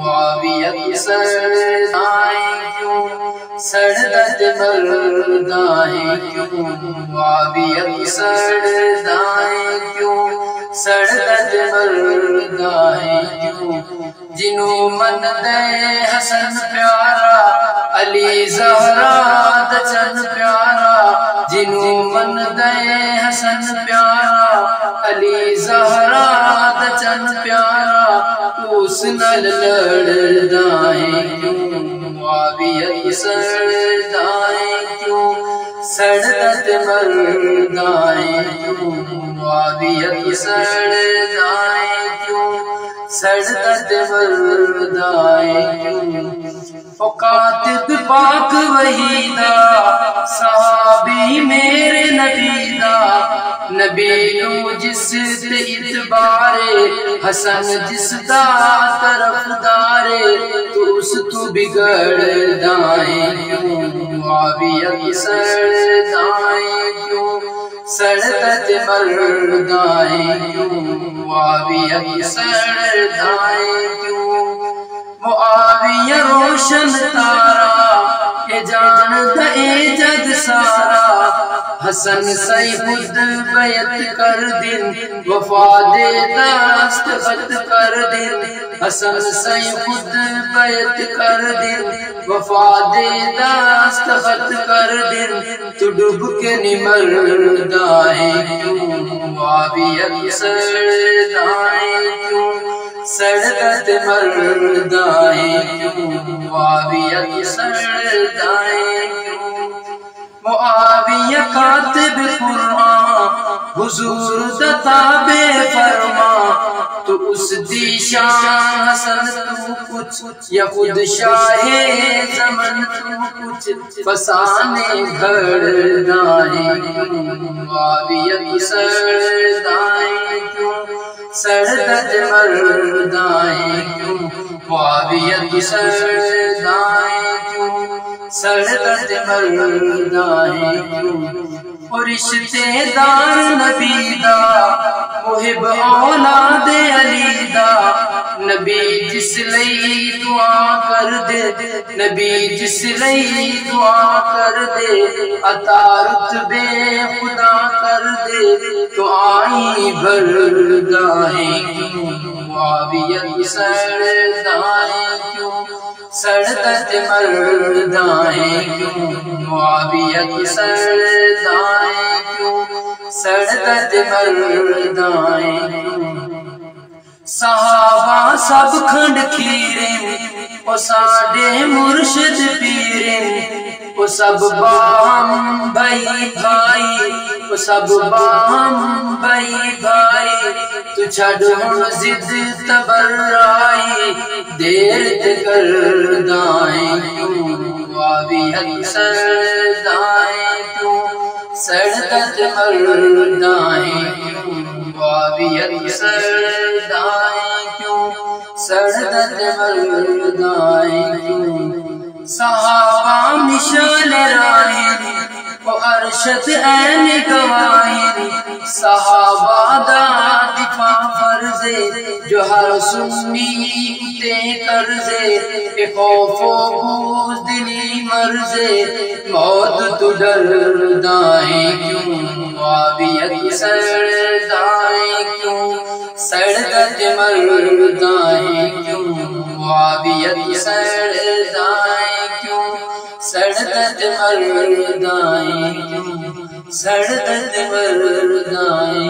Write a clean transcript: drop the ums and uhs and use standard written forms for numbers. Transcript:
معاویہ کی سردائیں کیوں سردت مردائیں کیوں معاویہ کی سردائیں کیوں سردت مردائیں کیوں جنوں من دے حسن پیارا علی زہرا دچن پیارا جنوں من دے حسن پیارا علی زہرا دچن پیارا اس نال لڑدائیں کیوں معاویہ کی سردائیں کیوں سردت مردائیں کیوں معاویہ کی سردائیں کیوں سردت مردائیں کیوں او کاتب پاک وحیدہ صحابی میرے نبی دا نبی نو جس تے اعتبار حسن جس دا طرفدار تو اس تو بگڑ دائیں کیوں معاویہ کی سردائیں کیوں سردت مردائیں کیوں معاویہ کی سردائیں کیوں معاویہ روشن تارا اے جان دے جد سارا حسن سی خود بیعت کر دن وفا دے دستخط کر دن حسن سی خود بیعت کر دن وفا دے دستخط کر دن تو ڈوب کے نمردائیں کیوں معاویہ کی سردائیں کیوں سردت مردائیں کیوں معاویہ کی سردائیں کیوں معاویہ کاتب قرآن حضور دتابے فرما تو اس دی شان حسن تو کچھ یا خود شاہ زمن تو کچھ فسانے گھڑ دائیں کیوں معاویہ کی سردائیں کیوں سردت مردائیں کیوں معاویہ کی سردائیں کیوں سردت مردائیں کیوں اور رشتے دار نبی دا محب اولاد علی دا نبی جس لئی دعا کر دے نبی جس لئی دعا کر دے عطا رتبے خدا کر دے تو آئی بردائیں کیوں معاویہ کی سردائیں کیوں سردت مردائیں کیوں معاویہ کی سردائیں کیوں سردت مردائیں کیوں صحابہ سب کھنڈ کھیریں او ساڈے مرشد پیریں او سب باہم بھائی بھائی او سب باہم بھائی بھائی تو چھڑ ہن زد تبرائی دیر تے کردائیں کیوں معاویہ کی سردائیں کیوں سردت مردائیں کیوں معاویہ کی سردائیں کیوں سردت مردائیں کیوں صحابہ مشعل راہی وہ ارشد عین گواہی صحابہ دا دفاع فرضے جو ہر سنی تے قرضے کہ خوف و بزدلی مرضے موت تو ڈردائیں کیوں معاویہ کی سردائیں کیوں سردت مردائیں کیوں معاویہ کی سردائیں کیوں سردت مردائیں کیوں سردت مردائیں